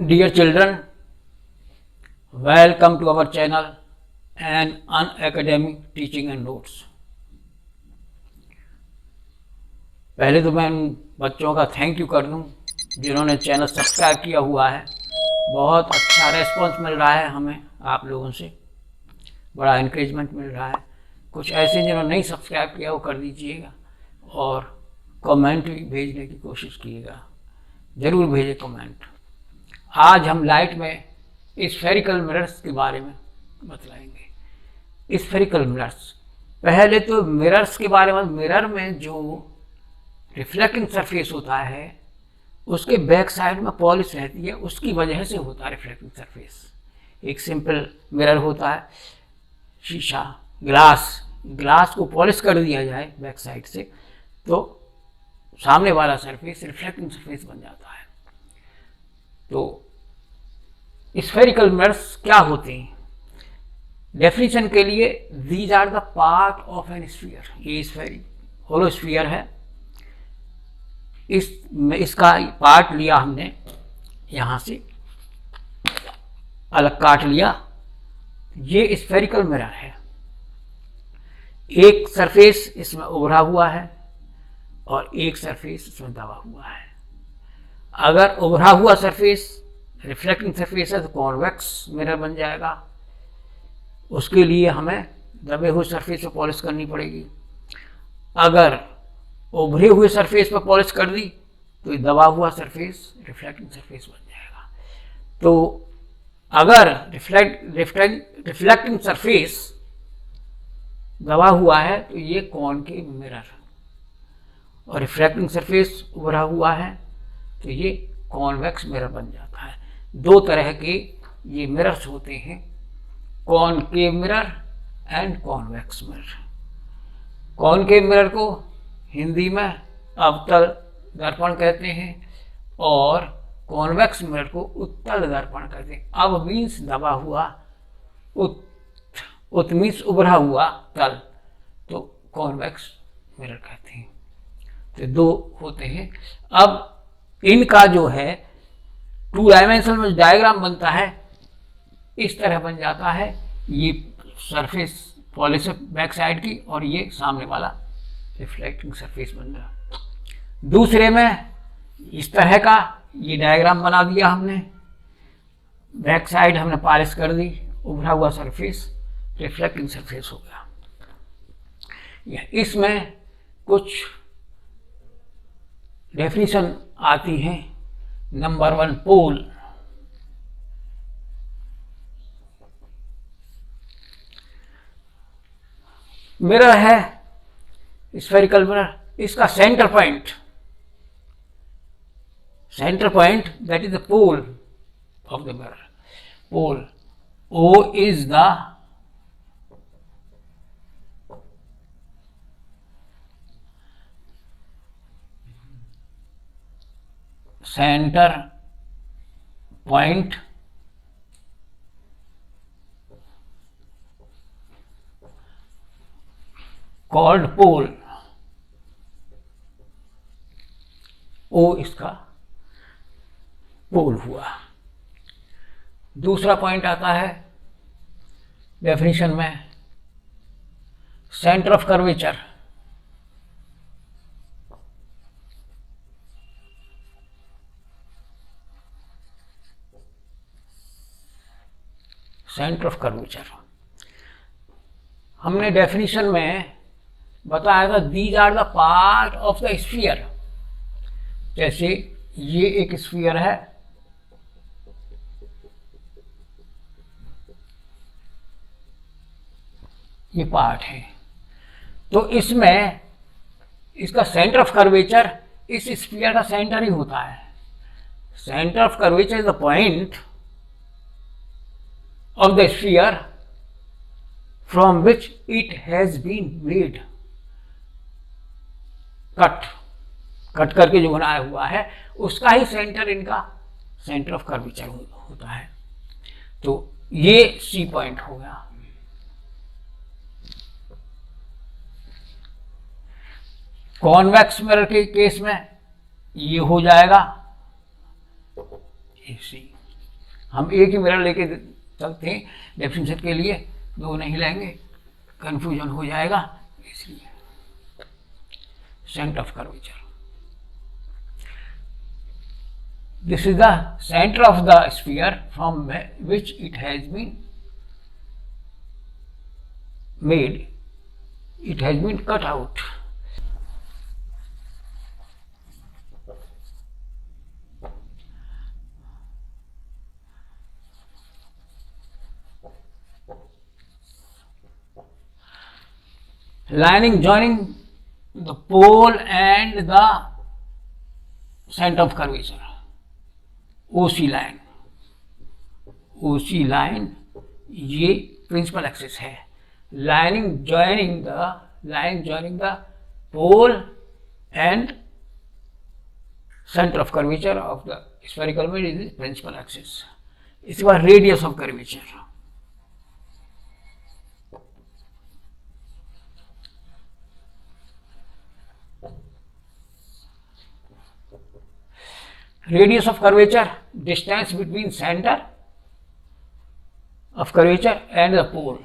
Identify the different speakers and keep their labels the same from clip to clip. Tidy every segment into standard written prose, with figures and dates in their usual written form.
Speaker 1: Dear children, welcome to our channel and Unacademy Teaching and Notes। पहले तो मैं उन बच्चों का थैंक यू कर दूं जिन्होंने चैनल सब्सक्राइब किया हुआ है। बहुत अच्छा रेस्पॉन्स मिल रहा है हमें आप लोगों से, बड़ा इनक्रेजमेंट मिल रहा है। कुछ ऐसे जिन्होंने नहीं सब्सक्राइब किया वो कर दीजिएगा और कमेंट भी भेजने की कोशिश कीजिएगा, ज़रूर भेजिए कमेंट। आज हम लाइट में स्फेरिकल मिरर्स के बारे में बतलाएंगे। स्फेरिकल मिरर्स, पहले तो मिरर्स के बारे में, मिरर में जो रिफ्लेक्टिंग सरफेस होता है उसके बैक साइड में पॉलिश रहती है, उसकी वजह से होता है रिफ्लेक्टिंग सरफेस। एक सिंपल मिरर होता है, शीशा, ग्लास को पॉलिश कर दिया जाए बैक साइड से तो सामने वाला सरफेस रिफ्लेक्टिंग सरफेस बन जाता है। तो स्फेरिकल मिरर्स क्या होते हैं? डेफिनेशन के लिए, these are the part of an sphere. ये होलो स्फीयर है, इसका पार्ट लिया हमने, यहां से अलग काट लिया। ये स्फेरिकल मिरर है। एक सरफेस इसमें उभरा हुआ है और एक सरफेस इसमें दबा हुआ है। अगर उभरा हुआ सरफेस रिफ्लेक्टिंग सरफेस है तो कॉन्वेक्स मिरर बन जाएगा। उसके लिए हमें दबे हुए सरफेस पर पॉलिश करनी पड़ेगी। अगर उभरे हुए सरफेस पर पॉलिश कर दी तो दबा हुआ सरफेस रिफ्लेक्टिंग सरफेस बन जाएगा। तो अगर रिफ्लेक्टिंग सरफेस दबा हुआ है तो ये कॉनकेव मिरर, और रिफ्लेक्टिंग सरफेस उभरा हुआ है तो ये कॉन्वेक्स मिरर बन जाता है। दो तरह के ये मिरर्स होते हैं, concave mirror and convex mirror. Concave mirror को हिंदी में अवतल दर्पण कहते हैं और कॉन्वेक्स मिरर को उत्तल दर्पण कहते हैं। अब मीन्स दबा हुआ, उत मीन्स उभरा हुआ तल, तो कॉन्वेक्स मिरर कहते हैं। तो दो होते हैं। अब इनका जो है 2 डायमेंशन में डायग्राम बनता है, इस तरह बन जाता है। ये सरफेस पॉलिश बैक साइड की और ये सामने वाला रिफ्लेक्टिंग सरफेस बन रहा। दूसरे में इस तरह का ये डायग्राम बना दिया हमने, बैक साइड हमने पॉलिश कर दी, उभरा हुआ सरफेस रिफ्लेक्टिंग सरफेस हो गया। इसमें कुछ डेफिनेशन आती है। Number 1, pole. मिरर है स्फेरिकल मिरर, इसका centre point that is the pole of the mirror. Pole, O is the center point called pole। O इसका पोल हुआ। दूसरा पॉइंट आता है डेफिनेशन में, centre of curvature. Centre of curvature हमने definition में बताया था, these are the part of the sphere. जैसे ये एक स्फीयर है, ये पार्ट है, तो इसमें इसका सेंटर ऑफ कर्वेचर इस स्फीयर का सेंटर ही होता है। Centre of curvature is the point of the sphere from which it has been made। Cut करके जो बनाया हुआ है उसका ही सेंटर इनका सेंटर ऑफ कर्वेचर होता है। तो ये C पॉइंट हो गया। कॉन्वेक्स मिरर के केस में ये हो जाएगा AC। हम एक ही मिरर लेके चलते हैं डेफिनेशन के लिए, दो नहीं लेंगे, कंफ्यूजन हो जाएगा, इसलिए centre of curvature. This is the centre of the sphere from which it has been made, it has been cut out. Lining joining the pole and the center of curvature, OC line, OC line ये principal axis है। Lining joining the pole and center of curvature of the spherical mirror is the principal axis. इसके बाद radius of curvature, radius of curvature, distance between center of curvature and the pole,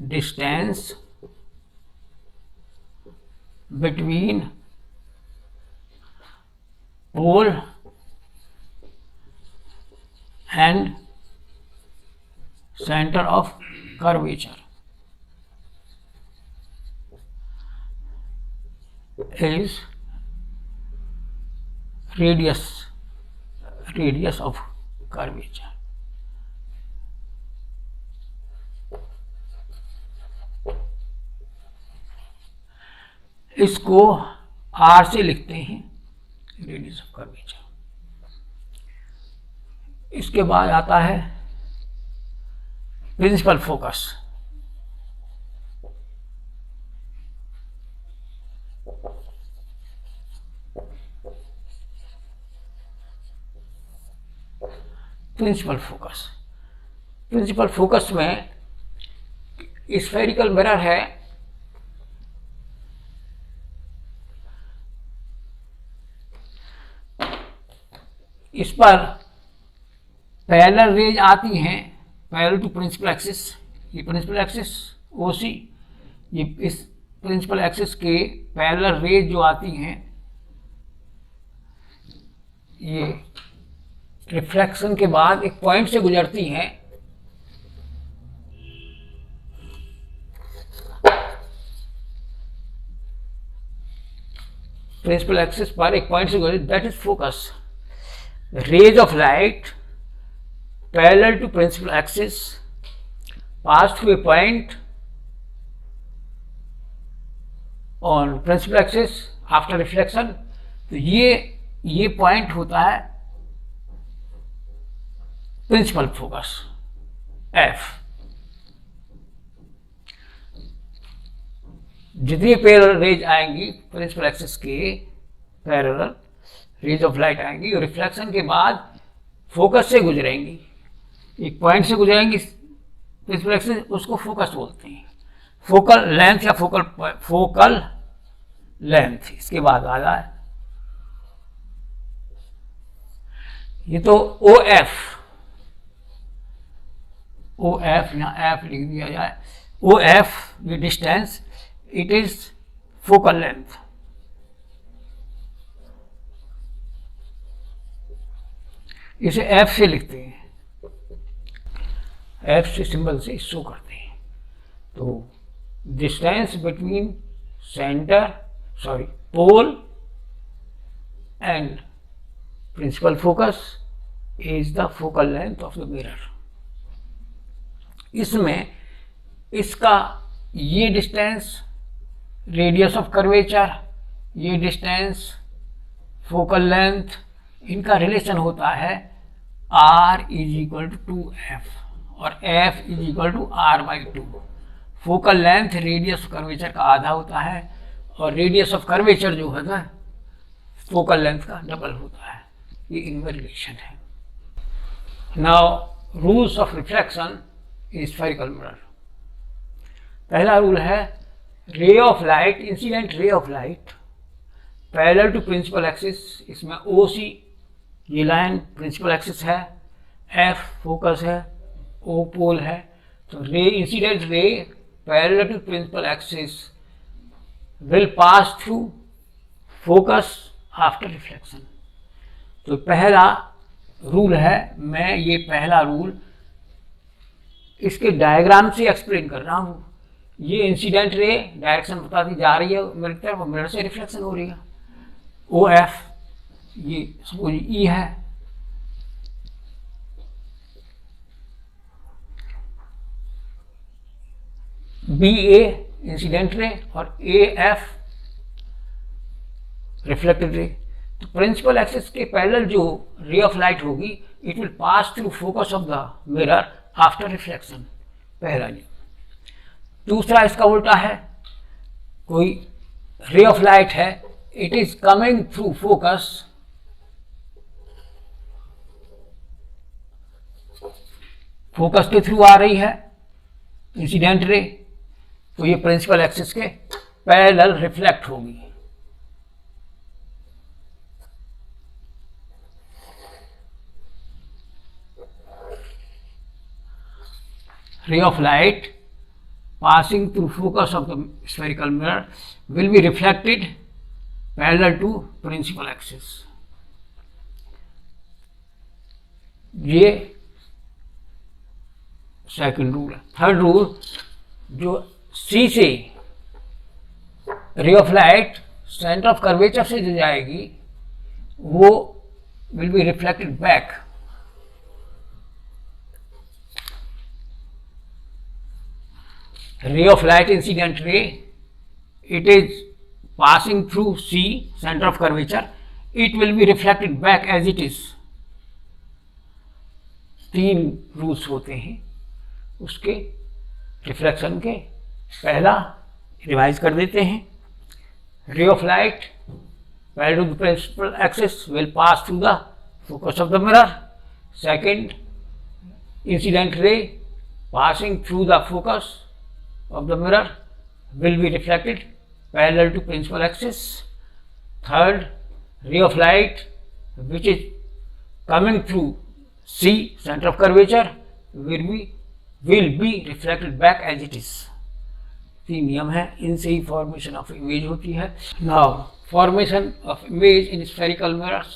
Speaker 1: distance between pole and center of curvature is radius of curvature। इसको R से लिखते हैं, radius of curvature. इसके बाद आता है प्रिंसिपल फोकस। प्रिंसिपल फोकस में spherical mirror है, इस पर पैरेलल रेज आती हैं, पैरेलल टू प्रिंसिपल एक्सिस। ये प्रिंसिपल एक्सिस ओसी, ये इस प्रिंसिपल एक्सिस के पैरेलल रेज जो आती हैं, ये रिफ्लेक्शन के बाद एक पॉइंट से गुजरती हैं, प्रिंसिपल एक्सिस पर एक पॉइंट से गुजरती, that is focus. Rays of light parallel to principal axis pass through a point on principal axis after reflection। तो ये पॉइंट होता है प्रिंसिपल फोकस F। जितनी पैरेलल रेज आएंगी प्रिंसिपल एक्सिस के पैरेलल रेज ऑफ लाइट आएंगी और reflection के बाद फोकस से गुजरेंगी, एक पॉइंट से गुजरेंगी प्रिंसिपल एक्सिस, उसको फोकस बोलते हैं। फोकल लेंथ या फोकल लेंथ इसके बाद आ जाए, ये तो ओ एफ यहाँ एफ लिख दिया जाए, ओ एफ ये distance, it is focal length. इसे एफ से लिखते हैं, एफ से सिंबल से शो करते हैं। तो distance between pole and principal focus is the focal length of the mirror. इसमें इसका ये डिस्टेंस रेडियस ऑफ कर्वेचर, ये डिस्टेंस फोकल लेंथ, इनका रिलेशन होता है R is equal to 2F और F is equal to R/2। Focal length radius of curvature का आधा होता है और रेडियस ऑफ कर्वेचर जो होता है फोकल लेंथ का डबल होता है। ये इनमें रिलेशन है। Now rules of reflection in spherical mirror. पहला रूल है ray of light, incident ray of light parallel to principal axis. इसमें OC ये लाइन प्रिंसिपल एक्सिस है एफ फोकस है, ओ पोल है। तो ray incident ray parallel to principal axis will pass through focus after reflection. तो पहला rule है, मैं ये पहला रूल इसके डायग्राम से एक्सप्लेन कर रहा हूँ। ये इंसिडेंट रे डायरेक्शन बताती जा रही है मेरे तरफ, मिरर से रिफ्लेक्शन हो रही है। ओ एफ ये सपोज ई है, बी ए इंसिडेंट रे और ए एफ रिफ्लेक्टेड रे। तो प्रिंसिपल एक्सिस के पैरेलल जो रे ऑफ लाइट होगी it will pass through focus of the mirror after reflection, पहला जी। दूसरा इसका उल्टा है, कोई रे ऑफ लाइट है, it is coming through focus, focus के थ्रू आ रही है इंसिडेंट रे, तो ये प्रिंसिपल एक्सिस के पैरेलल रिफ्लेक्ट होगी। ray of light passing through focus of the spherical mirror will be reflected parallel to principal axis। ये second rule है। Third rule, जो सी से रे of light centre of curvature से जो जाएगी वो will be reflected back. ray of light incident ray, it is passing through C center of curvature, it will be reflected back as it is। तीन rules होते हैं उसके reflection के। पहला रिवाइज कर देते हैं, ray of light parallel to the principal axis will pass through the focus of the mirror. Second, incident ray passing through the focus of the mirror will be reflected parallel to principal axis। Third, ray of light which is coming through C center of curvature will be reflected back as it is। तीन नियम है, इनसे ही formation of image होती है। Now formation of image in spherical mirrors.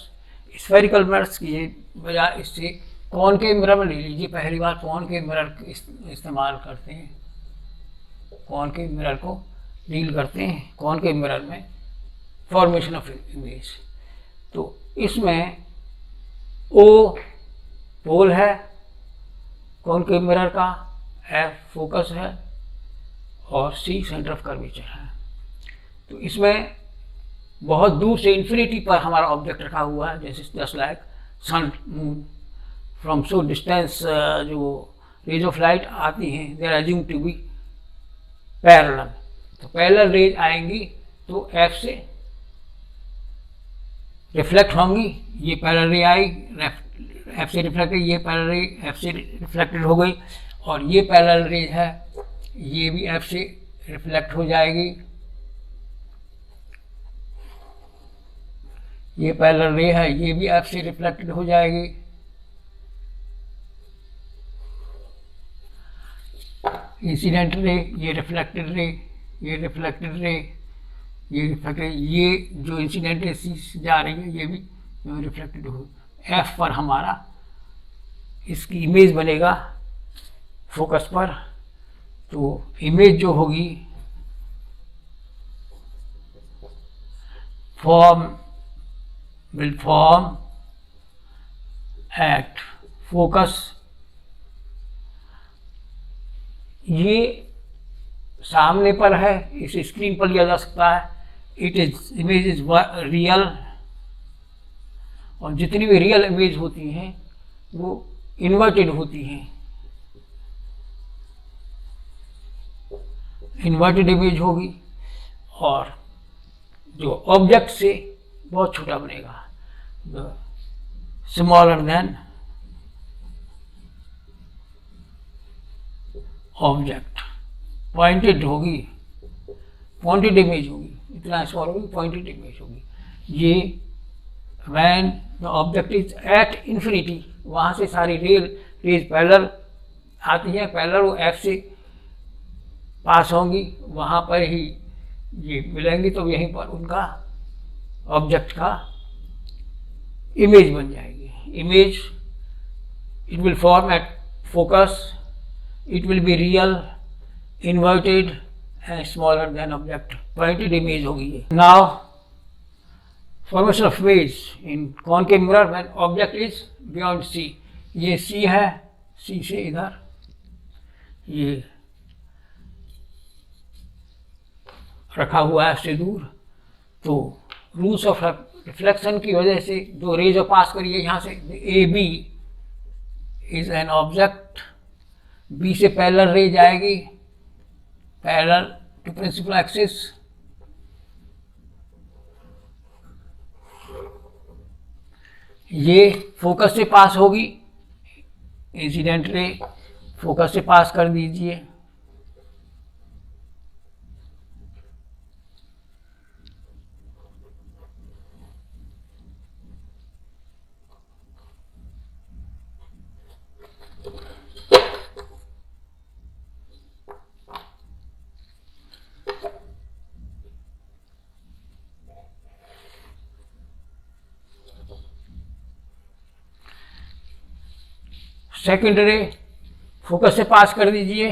Speaker 1: Spherical mirrors की बजाय इससे concave mirror में ले लीजिए। पहली बार कॉनकेव मिरर इस्तेमाल करते हैं, कॉनकेव मिरर को डील करते हैं। कॉनकेव मिरर में फॉर्मेशन ऑफ इमेज, तो इसमें ओ पोल है कॉनकेव मिरर का, एफ फोकस है और सी सेंटर ऑफ कर्वेचर है। तो इसमें बहुत दूर से इन्फिनिटी पर हमारा ऑब्जेक्ट रखा हुआ है, जैसे just like sun moon, from so distance जो रेज ऑफ लाइट आती हैं they are assumed to be parallel. तो पैरेलल रेज आएंगी तो एफ से रिफ्लेक्ट होंगी, ये पैरेलल रे आई एफ से रिफ्लेक्टेड, ये पैरेलल रे एफ से रिफ्लेक्टेड हो गई, और ये पैरेलल रे है ये भी एफ से रिफ्लेक्ट हो जाएगी। ये पैरेलल रे है ये भी एफ से रिफ्लेक्टेड हो जाएगी। इंसिडेंट रे, ये रिफ्लेक्टेड रे, ये रिफ्लेक्टेड रे, ये रिफ्लेक्टेड, ये जो इंसिडेंट रे सी से जा रही है ये भी रिफ्लेक्टेड हो। एफ पर हमारा इसकी इमेज बनेगा फोकस पर, तो इमेज जो होगी will form at focus। ये सामने पर है, इस स्क्रीन पर लिया जा सकता है। It is image is real, और जितनी भी रियल इमेज होती हैं वो इन्वर्टेड होती हैं। इन्वर्टेड इमेज होगी और जो ऑब्जेक्ट से बहुत छोटा बनेगा, स्मॉलर देन ऑब्जेक्ट। पॉइंटेड होगी, पॉइंटेड इमेज होगी, इतना स्मॉल होगी, पॉइंटेड इमेज होगी। ये when the object is at infinity, वहाँ से सारी रेज पैरेलल आती हैं, पैरेलल वो एफ से पास होंगी, वहाँ पर ही ये मिलेंगी, तो यहीं पर उनका ऑब्जेक्ट का इमेज बन जाएगी। Image it will form at focus, it will be real, inverted and smaller than object, pointed image होगी ये। Now formation of image in concave mirror when object is beyond C, ये C है, सी से इधर ये रखा हुआ है उससे दूर, तो रूल्स ऑफ रिफ्लेक्शन की वजह से जो रेज ऑफ पास करिए यहाँ से, A B is an object, B से पैरेलल रे जाएगी, पैरेलल टू प्रिंसिपल एक्सिस, ये फोकस से पास होगी, इंसिडेंट रे फोकस से पास कर दीजिए, सेकेंड रे फोकस से पास कर दीजिए,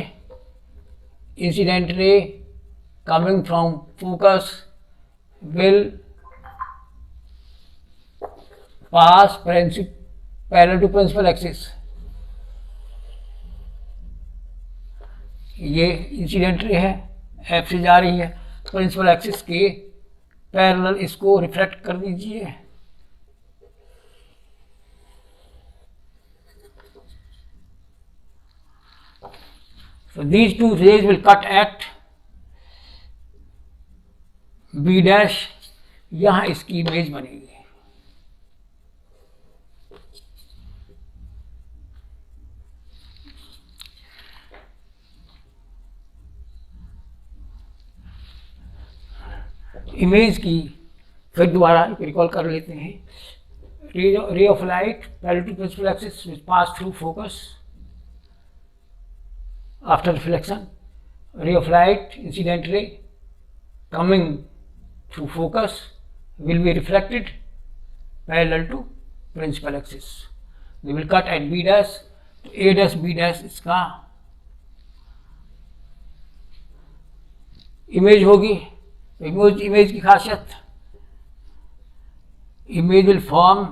Speaker 1: incident ray coming from focus will pass parallel to principal axis, ये इंसिडेंट रे है, एफ से जा रही है, प्रिंसिपल एक्सिस के पैरेलल इसको रिफ्लेक्ट कर दीजिए, so these two rays will cut at B dash, यहाँ इसकी इमेज बनेगी। इमेज की फिर दोबारा रिकॉल कर लेते हैं। Ray of light parallel to principal axis which pass through focus after reflection, ray of light, incident ray coming through focus will be reflected parallel to principal axis. They will cut at B dash, A dash B dash इसका image होगी। Image की खासियत, image will form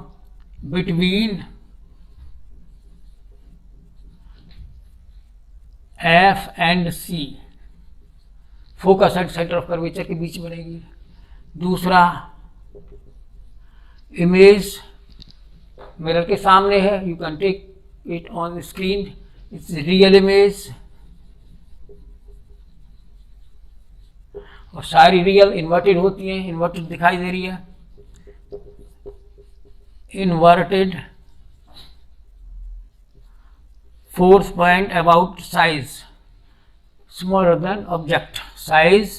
Speaker 1: between F and C, focus and centre of curvature के बीच बनेगी। दूसरा, image mirror के सामने है, you can take it on screen, it's real image, और सारी रियल इन्वर्टेड होती हैं, इन्वर्टेड दिखाई दे रही है, inverted fourth point about size, smaller than object size,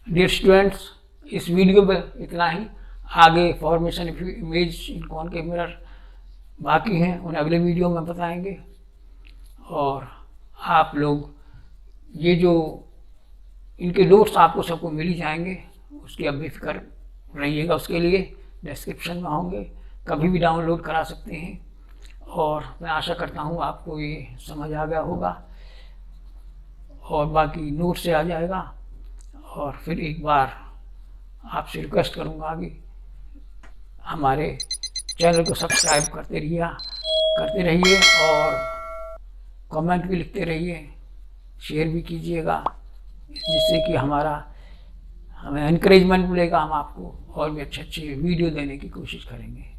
Speaker 1: dear students, इस वीडियो में इतना ही। आगे formation image in concave mirror बाकी हैं, उन्हें अगले वीडियो में बताएंगे। और आप लोग ये जो इनके नोट्स आपको सबको मिल ही जाएंगे, उसकी अब बेफिक्र रहिएगा, उसके लिए डिस्क्रिप्शन में होंगे, कभी भी डाउनलोड करा सकते हैं। और मैं आशा करता हूँ आपको ये समझ आ गया होगा और बाकी नोट से आ जाएगा। और फिर एक बार आपसे रिक्वेस्ट करूँगा कि हमारे चैनल को सब्सक्राइब करते रहिए और कमेंट भी लिखते रहिए, शेयर भी कीजिएगा, जिससे कि हमें एनकरेजमेंट मिलेगा, हम आपको और भी अच्छे वीडियो देने की कोशिश करेंगे।